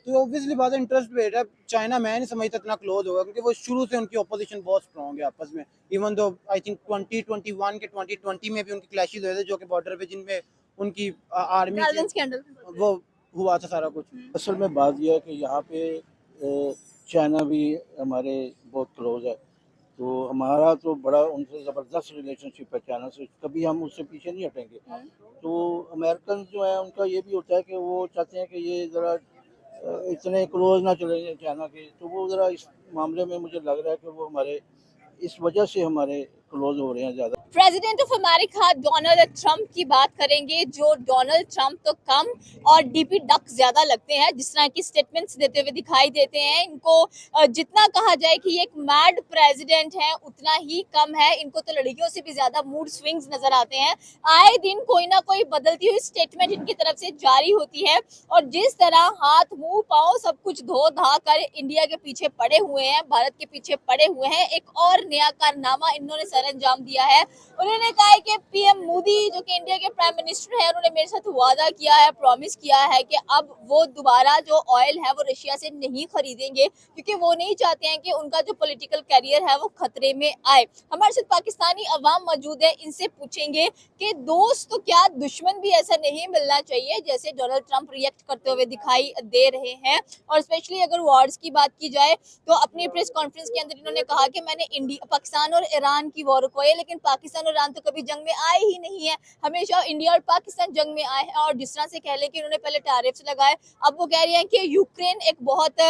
तो ऑब्वियसली बात है इंटरेस्ट बेट है। चाइना मैं नहीं समझता इतना क्लोज होगा, क्योंकि वो शुरू से उनकी अपोजिशन बहुत स्ट्रॉन्ग है आपस में। इवन दो आई थिंक 2021 के 2020 में भी उनके क्लैशेस हुए थे, जो कि बॉर्डर पे जिनमें उनकी आर्मी के वो हुआ था सारा कुछ। असल में बात यह है कि यहाँ पे चाइना भी हमारे बहुत क्लोज है, तो हमारा तो बड़ा उनसे ज़बरदस्त रिलेशनशिप है चाइना से, कभी हम उससे पीछे नहीं हटेंगे। तो अमेरिकन जो है उनका ये भी होता है कि वो चाहते हैं कि ये ज़रा इतने क्लोज ना चले चाइना के, तो वो ज़रा इस मामले में मुझे लग रहा है कि वो हमारे इस वजह से हमारे क्लोज हो रहे हैं ज़्यादा। President of America Donald Trump की बात करेंगे, जो डोनाल्ड ट्रंप तो कम और डीपी डक ज्यादा लगते हैं, जिस तरह की स्टेटमेंट्स देते हुए दिखाई देते हैं। इनको जितना कहा जाए कि ये एक मैड प्रेसिडेंट है उतना ही कम है। इनको तो लड़कियों से भी ज्यादा मूड स्विंग्स नजर आते हैं। आए दिन कोई ना कोई बदलती हुई स्टेटमेंट इनकी तरफ से जारी होती है, और जिस तरह हाथ मुंह पांव सब कुछ धो धा कर इंडिया के पीछे पड़े हुए हैं, भारत के पीछे पड़े हुए हैं, एक और नया कारनामा इन्होंने सर अंजाम दिया है। उन्होंने कहा है कि पीएम मोदी जो कि इंडिया के प्राइम मिनिस्टर है, उन्होंने मेरे साथ वादा किया है, प्रॉमिस किया है कि अब वो दोबारा जो ऑयल है वो रशिया से नहीं खरीदेंगे, क्योंकि वो नहीं चाहते हैं कि उनका जो पॉलिटिकल कैरियर है वो खतरे में आए। हमारे साथ पाकिस्तानी अवाम मौजूद है, इनसे पूछेंगे कि दोस्त तो क्या दुश्मन भी ऐसा नहीं मिलना चाहिए जैसे डोनाल्ड ट्रंप रिएक्ट करते हुए दिखाई दे रहे हैं। और स्पेशली अगर वॉर्स की बात की जाए तो अपनी प्रेस कॉन्फ्रेंस के अंदर इन्होंने कहा कि मैंने इंडिया पाकिस्तान और ईरान की वॉर को है, लेकिन पाकिस्तान और ईरान तो कभी जंग में आए ही नहीं है, हमेशा इंडिया और पाकिस्तान जंग में आए हैं। और जिस तरह से कह लें कि उन्होंने पहले टैरिफ्स लगाए, अब वो कह रहे हैं कि यूक्रेन एक बहुत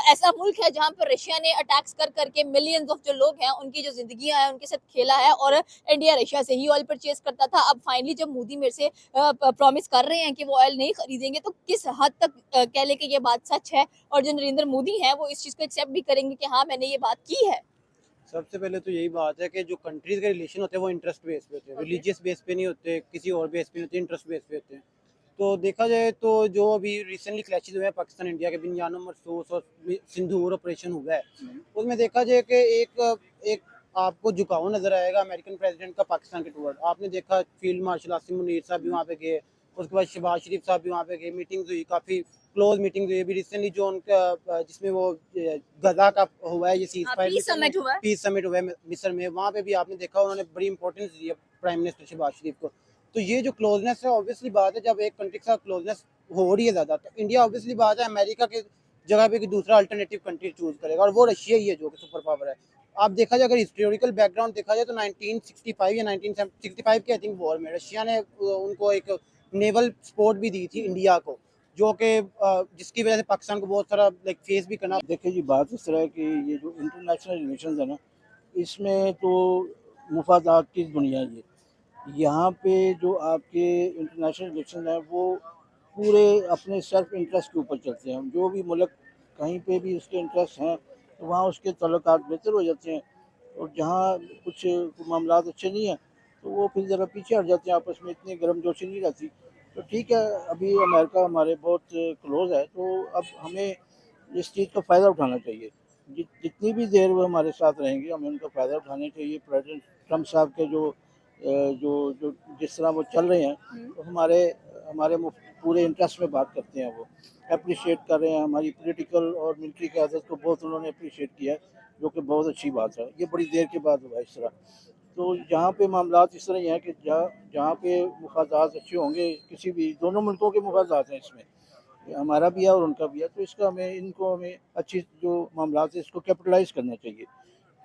ऐसा मुल्क है जहां पर रशिया ने अटैक्स कर करके मिलियंस ऑफ जो लोग हैं उनकी जो जिंदगियां हैं उनके साथ खेला है, और इंडिया रशिया से ही ऑयल परचेज करता था। अब फाइनली जब मोदी मेरे से प्रॉमिस कर रहे हैं कि वो ऑयल नहीं खरीदेंगे, तो किस हद तक कह लें कि ये बात सच है, और जो नरेंद्र मोदी है वो इस चीज को एक्सेप्ट भी करेंगे कि हाँ मैंने ये बात की है। सबसे पहले तो यही बात है कि जो कंट्रीज के रिलेशन होते हैं वो इंटरेस्ट बेस पे होते हैं, रिलीजियस बेस पे नहीं होते, किसी और बेस पे नहीं होते, इंटरेस्ट बेस पे होते हैं। तो देखा जाए तो जो अभी रिसेंटली क्लैशेस हुए हैं पाकिस्तान इंडिया के, बिन सोर्स और सिंदूर ऑपरेशन हुआ है, उसमें देखा जाए कि एक एक आपको झुकाव नजर आएगा अमेरिकन प्रेसिडेंट का पाकिस्तान के टूवर्ड। आपने देखा फील्ड मार्शल आसिम मुनीर साहब भी वहाँ पे गए, उसके बाद शहबाज शरीफ साहब भी वहाँ पे गए, मीटिंग्स हुई, काफ़ी क्लोज मीटिंग हुई। अभी रिसेंटली जो उनका जिसमें वो गजा का हुआ है, ये सीज फायर पीस समिट हुआ है मिस्र में, वहाँ पे भी आपने देखा उन्होंने बड़ी इंपॉर्टेंस दी है प्राइम मिनिस्टर शहबाज शरीफ को। तो ये जो क्लोजनेस है, ऑब्वियसली बात है जब एक कंट्री के साथ क्लोजनेस हो रही है ज़्यादा, तो इंडिया ऑब्वियसली बात है अमेरिका के जगह पे कि दूसरा अल्टरनेटिव कंट्री चूज करेगा, और वो रशिया ही है जो कि सुपर पावर है। आप देखा जाए, अगर हिस्टोरिकल बैकग्राउंड देखा जाए तो 1965 या 1965 के आई थिंक वॉर में रशिया ने उनको एक नेवल सपोर्ट भी दी थी इंडिया को, जो कि जिसकी वजह से पाकिस्तान को बहुत सारा लाइक फेस भी करना। देखिए जी, बात इस तरह है कि ये जो इंटरनेशनल रिलेशन है ना, इसमें तो मुफादात की दुनिया है। यहाँ पे जो आपके इंटरनेशनल रिलेशन है वो पूरे अपने सेल्फ इंटरेस्ट के ऊपर चलते हैं। जो भी मुल्क कहीं पे भी उसके इंटरेस्ट हैं तो वहाँ उसके तल्लुकात बेहतर हो जाते हैं, और जहाँ कुछ मामला अच्छे नहीं हैं तो वो फिर ज़रा पीछे हट जाते हैं, आपस में इतनी गर्मजोशी नहीं रहती। तो ठीक है, अभी अमेरिका हमारे बहुत क्लोज है, तो अब हमें इस चीज़ का फ़ायदा उठाना चाहिए। जितनी भी देर वो हमारे साथ रहेंगे हमें उनका फ़ायदा उठाना चाहिए। प्रेसिडेंट ट्रम्प साहब के जो जो जिस तरह वो चल रहे हैं, तो हमारे हमारे पूरे इंटरेस्ट में बात करते हैं। वो अप्रिशिएट कर रहे हैं हमारी पॉलिटिकल और मिलिट्री क़यादत को, बहुत उन्होंने अप्रिशिएट किया है, जो कि बहुत अच्छी बात है। ये बड़ी देर के बाद हुआ इस तरह। तो जहाँ पे मामलात इस तरह ही हैं कि जहाँ जहाँ पे मुफादात अच्छे होंगे, किसी भी दोनों मुल्कों के मुफादात हैं इसमें, हमारा भी है और उनका भी है, तो इसका हमें अच्छी जो मामलात है इसको कैपिटलाइज करना चाहिए।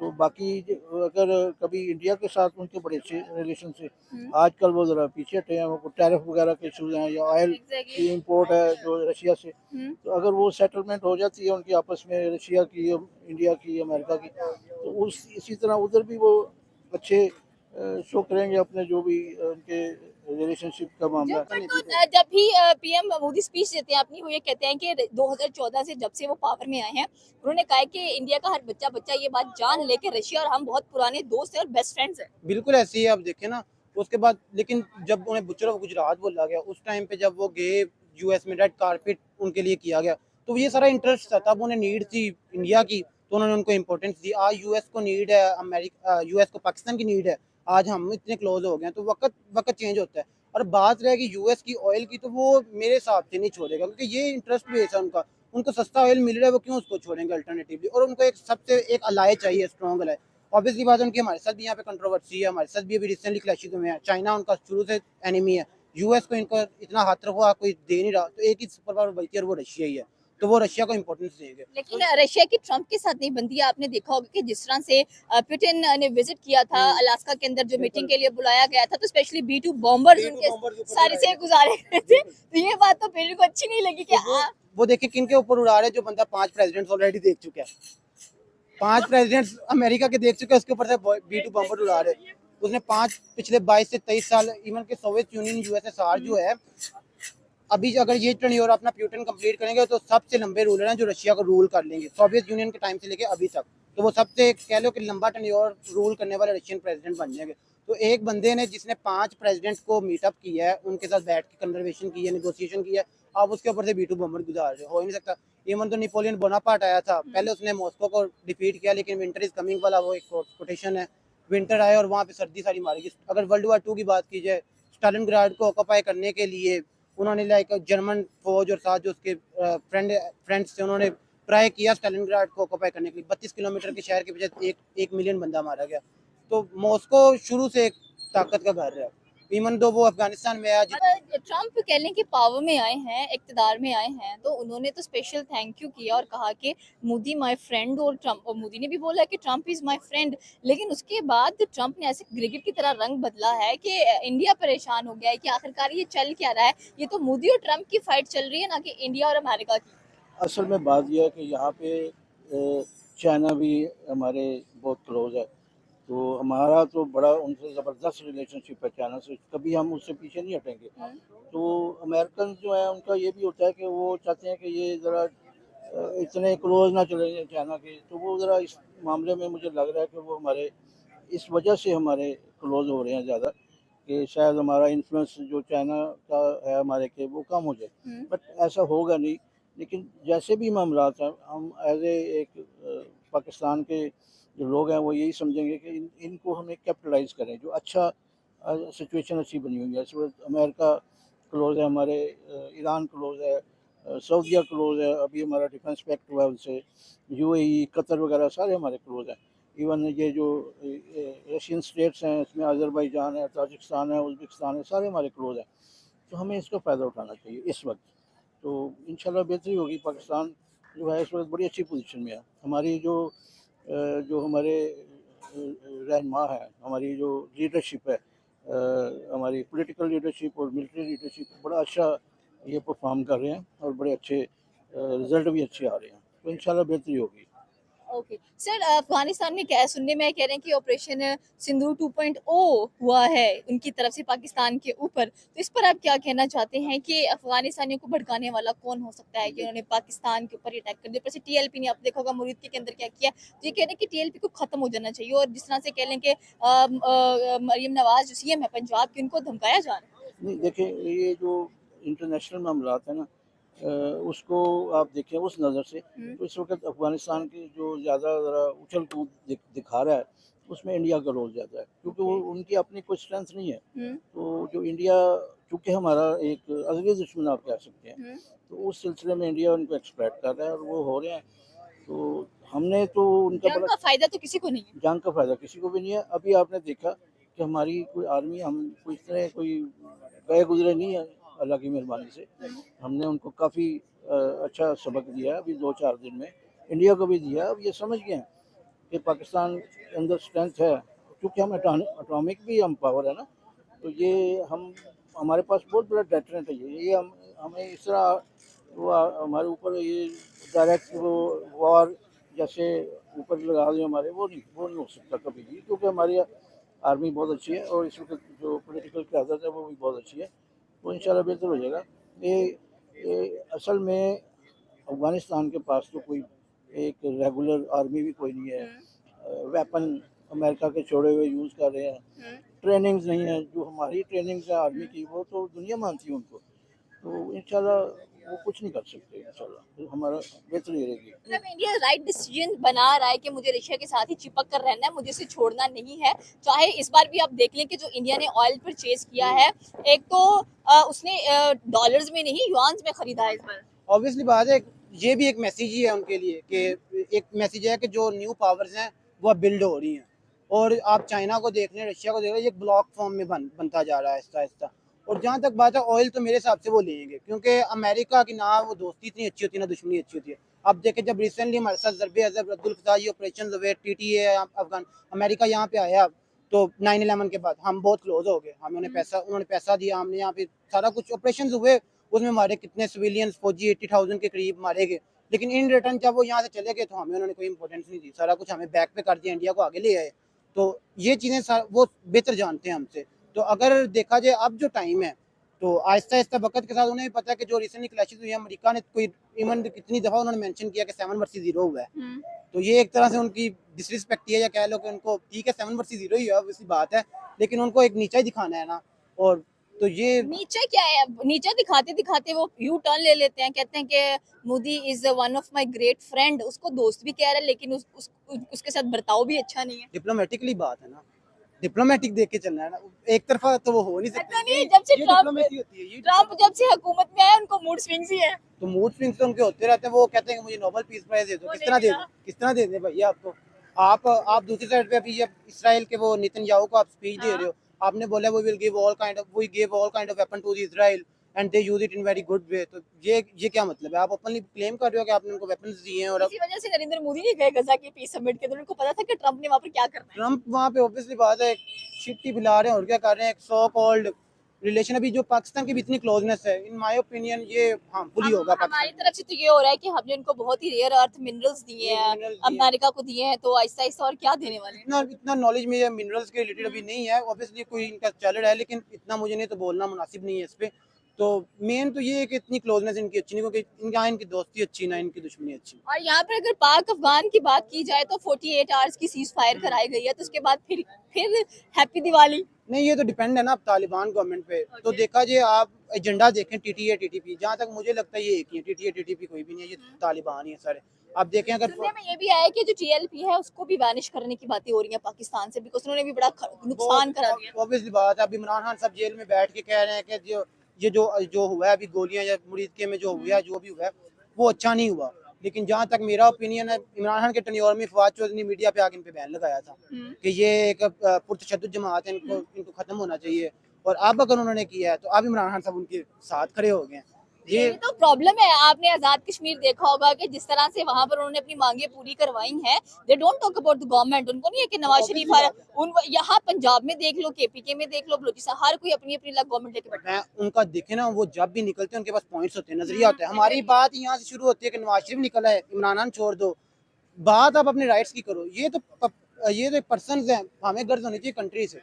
तो बाकी अगर कभी इंडिया के साथ उनके बड़े अच्छे रिलेशन से, आजकल वो ज़रा पीछे हटे हैं, वो टैरिफ वगैरह के इशूज हैं या ऑयल की इम्पोर्ट है जो रशिया से, तो अगर वो सेटलमेंट हो जाती है उनकी आपस में, रशिया की, इंडिया की, अमेरिका की, तो उस इसी तरह उधर भी वो अच्छे शो करेंगे अपने जो भी उनके रिलेशनशिप का मामला। जब भी पीएम मोदी स्पीच देते हैं अपनी, वो ये कहते हैं कि 2014 से जब से वो पावर में आए हैं, उन्होंने कहा है कि इंडिया का हर बच्चा ये बात जान ले कि रशिया और हम बहुत पुराने दोस्त हैं और बेस्ट फ्रेंड्स हैं। बिल्कुल ऐसी है, आप देखें ना। उसके बाद लेकिन जब उन्हें बुचर ऑफ गुजरात बोला गया, उस टाइम पे जब वो गए यूएस में, रेड कारपेट उनके लिए किया गया, तो ये सारा इंटरेस्ट था, तब उन्हें नीड थी इंडिया की, तो उन्होंने उनको इम्पोर्टेंस दी। आज यूएस को नीड है अमेरिका, यूएस को पाकिस्तान की नीड है। आज हम इतने क्लोज हो गए हैं, तो वक्त वक्त चेंज होता है। और बात रहेगी यूएस की ऑयल की, तो वो मेरे हिसाब से नहीं छोड़ेगा, क्योंकि ये इंटरेस्ट बेस है उनका। उनको सस्ता ऑयल मिल रहा है, वो क्यों उसको छोड़ेंगे अल्टरनेटिवली। और उनको एक सबसे एक अलाय चाहिए, स्ट्रॉन्ग अलाय। ऑब्वियसली बात है, उनकी हमारे साथ भी यहाँ पे कंट्रोवर्सी है, हमारे साथ भी अभी रिसेंटली क्लैशेस हुए हैं। चाइना उनका शुरू से एनिमी है, यूएस को इनको इतना हाथ रखो कोई दे नहीं रहा, तो एक ही सुपर पावर बल्कि, और वो रशिया ही है, तो वो रशिया को इंपॉर्टेंस देंगे। लेकिन रशिया की ट्रम्प के साथ नहीं बनती है। आपने देखा होगा कि जिस तरह से पुतिन ने विजिट किया था अलास्का के अंदर, जो मीटिंग के लिए बुलाया गया था, तो स्पेशली B2 बॉम्बर्स उनके सारे से गुजारे गए थे। तो ये बात तो बिल्कुल को अच्छी नहीं लगी कि वो देखिए किन के ऊपर उड़ा रहे हैं, जो बंदा 5 प्रेसिडेंट्स ऑलरेडी देख चुका है। 5 प्रेसिडेंट्स अमेरिका के देख चुके हैं, उसके ऊपर से B2 बॉम्बर उड़ा रहे। उसने 5 पिछले 22 से 23 साल, इवन के सोवियत यूनियन यूएसएसआर जो है, अभी अगर ये टर्न अपना प्यूटन कंप्लीट करेंगे तो सबसे लंबे रूलर हैं जो रशिया को रूल कर लेंगे, सोवियत यूनियन के टाइम से लेके अभी तक। तो वो सबसे कह लो कि लंबा टर्न रूल करने वाले रशियन प्रेसिडेंट बन जाएंगे। तो एक बंदे ने जिसने 5 प्रेसिडेंट को मीटअप किया है, उनके साथ बैठ के कन्वर्सेशन की है, नेगोशिएशन किया है, आप उसके ऊपर से B2 बॉम्बर गुजार रहे हो ही नहीं सकता। इवन तो नेपोलियन बोनापार्ट आया था, पहले उसने मॉस्को को डिफीट किया, लेकिन विंटर इज कमिंग वाला वो एक कोटेशन है। विंटर आया और वहाँ पे सर्दी सारी मारेगी। अगर वर्ल्ड वार 2 की बात की जाए, स्टालिनग्राड को ऑक्यूपाई करने के लिए उन्होंने लाइक जर्मन फौज और साथ जो उसके फ्रेंड्स थे, उन्होंने ट्राई किया स्टालिनग्राड को ऑक्यूपाई करने के लिए। 32 किलोमीटर के शहर के बजाय एक मिलियन बंदा मारा गया। तो मॉस्को शुरू से एक ताकत का घर है, इवन दो वो अफगानिस्तान में आज। ट्रम्प कह लें कि पावर में आए हैं, इक्तदार में आए हैं, तो उन्होंने तो स्पेशल थैंक यू किया और कहा कि मोदी माय फ्रेंड, और ट्रम्प और मोदी ने भी बोला कि ट्रम्प इज माय फ्रेंड। लेकिन उसके बाद ट्रम्प ने ऐसे क्रिकेट की तरह रंग बदला है कि इंडिया परेशान हो गया है कि आखिरकार ये चल क्या रहा है। ये तो मोदी और ट्रम्प की फाइट चल रही है, ना कि इंडिया और अमेरिका की। असल में बात यह है कि यहाँ पे चाइना भी हमारे बहुत क्लोज है, तो हमारा तो बड़ा उनसे ज़बरदस्त रिलेशनशिप है चाइना से, कभी हम उससे पीछे नहीं हटेंगे। तो अमेरिकन जो है उनका ये भी होता है कि वो चाहते हैं कि ये ज़रा इतने क्लोज ना चले जाएं चाइना के, तो वो ज़रा इस मामले में मुझे लग रहा है कि वो हमारे इस वजह से हमारे क्लोज हो रहे हैं ज़्यादा, कि शायद हमारा इन्फ्लुएंस जो चाइना का है हमारे के वो कम हो जाए। बट ऐसा होगा नहीं। लेकिन जैसे भी मामलात हैं, हम एज एक पाकिस्तान के जो लोग हैं वो यही समझेंगे कि इनको हमें कैपिटलाइज करें। जो अच्छा सिचुएशन अच्छी बनी हुई है इस वक्त, अमेरिका क्लोज है हमारे, ईरान क्लोज है, सऊदीया क्लोज है, अभी हमारा डिफेंस पैक्ट हुआ है उनसे, UAE, कतर वगैरह सारे हमारे क्लोज हैं। इवन ये जो एशियन स्टेट्स हैं, इसमें अज़रबैजान है, ताजिकिस्तान है, उज़्बेकिस्तान है, सारे हमारे क्लोज हैं। तो हमें इसका फ़ायदा उठाना चाहिए इस वक्त। तो इंशाल्लाह बेहतरी होगी। पाकिस्तान जो है इस वक्त बड़ी अच्छी पोजीशन में है। हमारी जो हमारे रहनुमा है, हमारी जो लीडरशिप है, हमारी पॉलिटिकल लीडरशिप और मिलिट्री लीडरशिप बड़ा अच्छा ये परफॉर्म कर रहे हैं और बड़े अच्छे रिजल्ट भी अच्छे आ रहे हैं। तो इंशाल्लाह बेहतरी होगी। ओके सर, अफगानिस्तान में क्या सुनने में कह रहे हैं कि ऑपरेशन सिंदूर 2.0 हुआ है उनकी तरफ से पाकिस्तान के ऊपर। तो इस पर आप क्या कहना चाहते हैं कि अफगानिस्तानियों को भड़काने वाला कौन हो सकता है कि उन्होंने पाकिस्तान के ऊपर अटैक कर दिया। ऊपर से TLP ने, आप देखा होगा मुरीद के अंदर क्या किया। तो ये कह रहे हैं कि TLP को खत्म हो जाना चाहिए, और जिस तरह से कह लें कि मरियम नवाज जो CM है पंजाब की, उनको धमकाया जा रहा है। नहीं, देखिए ये जो इंटरनेशनल मामलात है ना, उसको आप देखें उस नज़र से, तो इस वक्त अफ़गानिस्तान की जो ज़्यादा ज़रा उछल कूद दिखा रहा है, उसमें इंडिया का रोल ज़्यादा है, क्योंकि वो उनकी अपनी कोई स्ट्रेंथ नहीं है। तो जो इंडिया, चूँकि हमारा एक अज़ली दुश्मन आप कह सकते हैं, तो उस सिलसिले में इंडिया उनको एक्सप्लॉइट कर रहा है और वो हो रहे हैं। तो हमने तो उनका जंग बड़ा, का फायदा तो किसी को नहीं है। जंग का फ़ायदा किसी को भी नहीं है। अभी आपने देखा कि हमारी कोई आर्मी, हम कोई इस तरह कोई गए गुजरे नहीं है, अल्लाह की मेहरबानी से। हमने उनको काफ़ी अच्छा सबक दिया है अभी 2-4 दिन में, इंडिया को भी दिया है। अब ये समझ गए हैं कि पाकिस्तान के अंदर स्ट्रेंथ है, क्योंकि हम एटॉमिक भी हम पावर है ना, तो ये हम, हमारे पास बहुत बड़ा डेटरेंट है। ये हम हमें इस तरह वो हमारे ऊपर ये डायरेक्ट वो वॉर जैसे ऊपर लगा दें हमारे, वो नहीं हो सकता कभी भी, क्योंकि हमारी आर्मी बहुत अच्छी है और इस वक्त जो पॉलिटिकल क़यादत है वो भी बहुत अच्छी है। तो इंशाल्लाह बेहतर हो जाएगा। ये असल में अफ़गानिस्तान के पास तो कोई एक रेगुलर आर्मी भी कोई नहीं है। वेपन अमेरिका के छोड़े हुए यूज़ कर रहे हैं। ट्रेनिंग्स नहीं है, जो हमारी ट्रेनिंग्स है आर्मी की, वो तो दुनिया मानती है उनको। तो इंशाल्लाह वो कुछ नहीं कर सकते इंशाल्लाह, तो हमारा बेहतर ही रहेगी। मतलब इंडिया राइट डिसीजन बना रहा है कि मुझे रशिया के साथ ही चिपक कर रहना है, मुझे इसे छोड़ना नहीं है। चाहे इस बार भी आप देख लें कि जो इंडिया ने ऑयल परचेज किया है, एक तो उसने डॉलर्स में नहीं युआन्स में खरीदा है इस बार। ऑब्वियसली बात है, ये भी एक मैसेज ही है उनके लिए कि एक मैसेज है कि जो न्यू पावर्स हैं वो अब बिल्ड हो रही हैं, और आप चाइना को देख लें, रशिया को देख लें, ये ब्लॉक फॉर्म में बनता जा रहा है आहिस्ता आहिस्ता। और जहाँ तक बात है ऑयल, तो मेरे हिसाब से वो लेंगे, क्योंकि अमेरिका की ना वो दोस्ती इतनी अच्छी होती है ना दुश्मनी अच्छी होती है। अब देखें, जब रिसेंटली हमारे साथ ज़रबे अज़ब अब्दुल फताह ये ऑपरेशन हुए, TTA अफगान अमेरिका यहाँ पे आया, तो 9/11 के बाद हम बहुत क्लोज हो गए, हमें उन्होंने पैसा दिया, हमने यहाँ पे सारा कुछ ऑपरेशन हुए, उसमें हमारे कितने सिविलियंस फौजी 80,000 के करीब मारे गए, लेकिन इन रिटर्न जब वो यहाँ से चले गए तो हमें उन्होंने कोई इंपॉर्टेंस नहीं दी, सारा कुछ हमें बैक पे कर दिया, इंडिया को आगे ले आए। तो ये चीज़ें वो बेहतर जानते हैं हमसे। तो अगर देखा जाए अब जो टाइम है, तो आहिस्ता आहिस्ता वक्त के साथ उन्हें भी पता है कि जो रिसेंटली क्लैशेस हुई है, अमेरिका ने कोई इवन कितनी दफ़ा उन्होंने मेंशन किया कि 7 वर्सेस 0 हुआ है, तो ये एक तरह से उनकी डिसरिस्पेक्ट है, या कह लो कि उनको ठीक है 7 वर्सेस 0 ही है, वैसी बात है, लेकिन उनको एक नीचा ही दिखाना है ना। और तो ये नीचे क्या है, नीचे दिखाते दिखाते वो यू टर्न ले लेते हैं, कहते हैं कि Modi is one of my great friend, उसको दोस्त भी कह रहे हैं, लेकिन उसके साथ बर्ताव भी अच्छा नहीं है। डिप्लोमेटिकली बात है ना, डिप्लोमेटिक देख के चलना है ना, एक तरफा तो वो हो नहीं सकता। पता नहीं, जब से ये ट्रम्प डिप्लोमेसी होती है, ये ट्रम्प जब से हुकूमत में आया उनको मूड स्विंग्स ही है। तो मूड स्विंग्स तो उनके होते रहते हैं। वो कहते हैं कि मुझे नोबेल पीस प्राइज दे दो, वो किस नहीं तरह दे मिला। दो, किस तरह दे दे भैया आपको। आप दूसरी साइड पे अभी जब इसराइल के वो नेतन्याहू को आप स्पीच दे रहे हो, आपने बोला we give all kind of weapon to Israel and they use it in very good way. तो ये क्या मतलब है? आप ओपनली क्लेम कर रहे हो कि आपने उनको वेपन्स दिए हैं, और इसी वजह से नरेंद्र मोदी नहीं गए गजा की पीस समिट के, तो उनको पता था कि ट्रम्प ने वहां पर क्या करना है। ट्रम्प वहाँ पे ऑब्वियसली बात है शिट्टी पिला रहे हैं, और क्या कर रहे हैं, एक सो कॉल्ड रिलेशन। अभी जो पाकिस्तान की भी इतनी क्लोजनेस है, इन माय ओपिनियन ये हार्मफुल ही होगा हमारी पाकिस्तान तरफ से तो ये हो रहा है कि हमने उनको बहुत ही रेयर अर्थ मिनरल्स दिए हैं, minerals दिए हैं। अमेरिका को दिए हैं, तो आहिस्ता आहिस्ता और क्या देने वाले हैं। इतना नॉलेज में मिनरल्स के रिलेटेड अभी नहीं है, ऑब्वियसली कोई इनका चल रहा है, लेकिन इतना मुझे नहीं तो बोलना मुनासिब नहीं है इस पे। तो मेन तो ये है कि इतनी क्लोजनेस इनकी अच्छी नहीं, क्योंकि इनका इनकी दोस्ती अच्छी ना इनकी दुश्मनी अच्छी। और यहाँ पर अगर पाक अफगान की बात की जाए तो 48 आवर्स की सीज फायर कराई गई है, तो उसके बाद फिर हैप्पी दिवाली। नहीं, ये तो डिपेंड है ना अब तालिबान गवर्नमेंट पे। तो देखा जाए, आप एजेंडा देखें TTA TTP, जहाँ तक मुझे लगता है ये एक ही है, TTA TTP कोई भी नहीं है, ये तालिबान ही है सारे। आप देखें अगर सुनने में ये भी आया कि जो TLP है उसको भी वैनिश करने की बातें हो रही हैं पाकिस्तान से, बिकॉज उन्होंने भी बड़ा नुकसान करा दिया। ऑब्वियसली बात है, अब इमरान खान साहब जेल में बैठ के कह रहे हैं कि जो हुआ है अभी गोलियां या मुरीदके में जो हुआ है, जो भी हुआ है वो अच्छा नहीं हुआ। लेकिन जहाँ तक मेरा ओपिनियन है, इमरान खान के टन्योर में फवाद चौधरी ने मीडिया पे आके इन पे बैन लगाया था कि ये एक पुरतशद्दुद जमात है, इनको खत्म होना चाहिए। और अब अगर उन्होंने किया है तो अब इमरान खान साहब उनके साथ खड़े हो गए हैं। ये तो प्रॉब्लम है। आपने आजाद कश्मीर देखा होगा कि जिस तरह से वहां पर उन्होंने अपनी मांगे पूरी करवाई हैं, they don't talk about the government. उनको नहीं है कि नवाज शरीफ उन यहाँ पंजाब में देख लो, KPK में देख लो, बलूचिस्तान, हर कोई अपनी अपनी अलग गवर्नमेंट लेके बैठा है। मैं उनका देखे ना, वो जब भी निकलते हैं उनके पास पॉइंट्स होते हैं, नजरिया होता है। हमारी बात यहाँ से शुरू होती है कि नवाज शरीफ निकला है, इमरान खान छोड़ दो, बात आप अपने राइट्स की करो। ये तो पर्सन है, हमें गर्ज होनी चाहिए कंट्री से,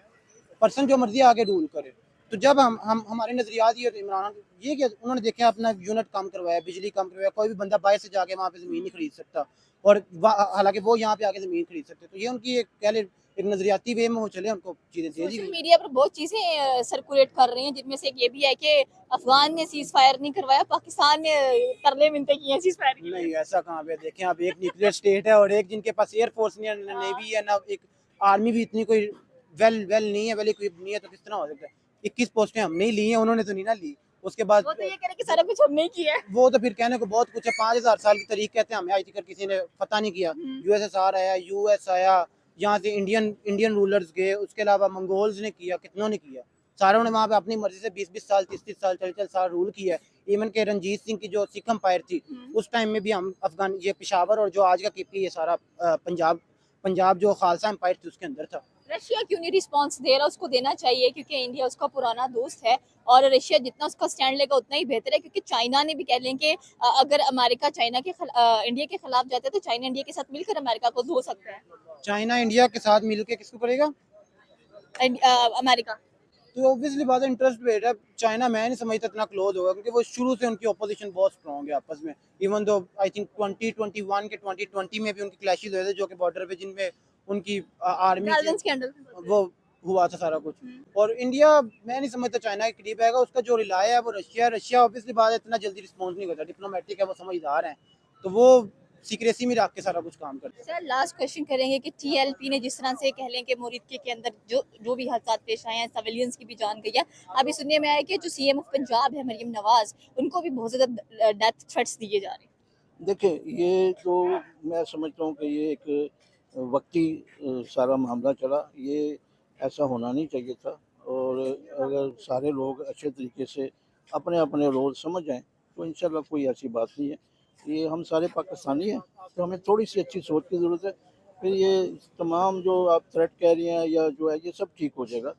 पर्सन जो मर्जी आगे रूल करे। तो जब हम हमारे नजरियात ये तो इमरान ये क्या उन्होंने देखा, अपना यूनिट कम करवाया, बिजली कम करवाया, कोई भी बंदा बाहर से जाके वहाँ पे जमीन नहीं खरीद सकता, और हालांकि वो यहाँ पे आके जमीन खरीद सकते। तो ये उनकी एक कह ले एक नजरियाती वे में वो चले, उनको चीजें दे दी सोशल गई। मीडिया पर बहुत चीजें सर्कुलेट कर रही हैं, जिनमें से एक ये भी है कि अफगान ने सीज फायर नहीं करवाया, पाकिस्तान ने तरले मिनते किए हैं सीज फायर की। नहीं, ऐसा कहाँ पे देखें आप, एक न्यूक्लियर स्टेट है और एक जिनके पास एयरफोर्स नहीं है, ना नेवी है, ना एक आर्मी भी इतनी कोई वेल नहीं है, वेल इक्विप्ड नहीं है, तो किस तरह हो सकता है? 21 पोस्टें हमने ही ली हैं, उन्होंने तो नहीं ना ली। उसके बाद वो तो ये कह रहे हैं कि सारा कुछ हमने ही किया है। वो तो फिर कहने को बहुत कुछ है, 5000 साल की तारीख कहते हैं, हमें आज तक किसी ने पता नहीं किया। USSR आया, US आया, यहाँ से इंडियन रूलर्स गए, उसके अलावा मंगोल्स ने किया, कितनों ने किया, सारों ने वहाँ पे अपनी मर्जी से 20-20 साल 30-30 साल 40-40 साल रूल किया है। इवन के रणजीत सिंह की जो सिख एम्पायर थी, उस टाइम में भी हम अफगान ये पेशावर और जो आज का KP ये सारा पंजाब जो खालसा एम्पायर थी उसके अंदर था। रशिया क्यों नहीं रिस्पांस दे रहा? उसको देना चाहिए, क्योंकि इंडिया उसका पुराना दोस्त है, और रशिया जितना उसका स्टैंड लेगा उतना ही बेहतर है। क्योंकि चाइना ने भी कह लें कि अगर अमेरिका इंडिया के खिलाफ जाता है तो चाइना इंडिया के साथ मिलकर अमेरिका को धो सकता है। चाइना इंडिया के साथ मिलकर किसको करेगा? अमेरिका तो ऑब्वियसली बात है, इंटरेस्ट रेट है। चाइना मैं नहीं समझता इतना क्लोज होगा, क्योंकि वो शुरू से उनकी अपोजिशन बहुत स्ट्रॉन्ग है आपस में। इवन दो आई थिंक 2021 के 2020 में भी उनकी क्लैशेस हुए थे, जो कि बॉर्डर पे, जिनमें उनकी आर्मी स्कैंडल वो हुआ था सारा कुछ। और इंडिया मैं नहीं समझता चाइना के करीब आएगा, उसका जो रिलाय है वो रशिया है। रशिया ऑब्वियसली बात है इतना जल्दी रिस्पॉन्स नहीं करता, डिप्लोमेटिक है, वो समझदार हैं, तो वो सीक्रेसी में रख के सारा कुछ काम करते हैं। सर लास्ट क्वेश्चन करेंगे कि टीएलपी ने जिस तरह से कह लें कि मुरीदके के अंदर जो भी हादसात पेश आए हैं, सिविलियंस की भी जान गई है। अभी सुनने में आया कि जो सीएम ऑफ पंजाब है मरियम नवाज, उनको भी बहुत ज्यादा डेथ थ्रेट्स दिए जा रहे हैं। देखिए, ये तो मैं समझता हूँ कि ये एक वक्ती सारा मामला चला, ये ऐसा होना नहीं चाहिए था। और अगर सारे लोग अच्छे तरीके से अपने अपने रोल समझ जाएं तो इंशाल्लाह कोई ऐसी बात नहीं है। ये हम सारे पाकिस्तानी हैं, तो हमें थोड़ी सी अच्छी सोच की ज़रूरत है। फिर ये तमाम जो आप थ्रेट कह रही हैं या जो है, ये सब ठीक हो जाएगा।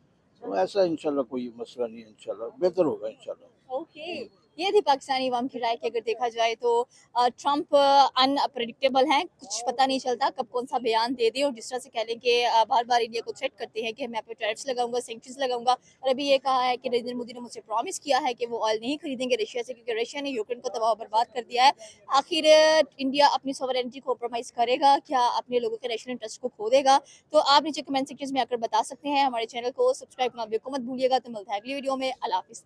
तो ऐसा इंशाल्लाह कोई मसला नहीं है, इंशाल्लाह बेहतर होगा इंशाल्लाह। ओके, ये थी पाकिस्तानी अवाम की राय कि अगर देखा जाए तो ट्रम्प अनप्रडिक्टेबल हैं, कुछ पता नहीं चलता कब कौन सा बयान दे दे। और जिस तरह से कह लें कि बार बार इंडिया को थ्रेट करते हैं कि मैं पे टैरिफ्स लगाऊंगा, सैंक्शंस लगाऊंगा। और अभी ये कहा है कि नरेंद्र मोदी ने मुझसे प्रॉमिस किया है कि वो ऑयल नहीं खरीदेंगे रशिया से, क्योंकि रशिया ने यूक्रेन को तबाह बर्बाद कर दिया है। आखिर इंडिया अपनी सॉवरेनिटी को कॉम्प्रोमाइज करेगा क्या, अपने लोगों के नेशनल इंटरेस्ट को खो देगा? तो आप नीचे कमेंट सेक्शन में आकर बता सकते हैं। हमारे चैनल को सब्सक्राइब करना बिल्कुल मत भूलिएगा। तो मिलता है अगली वीडियो में। अल्लाह हाफिज़।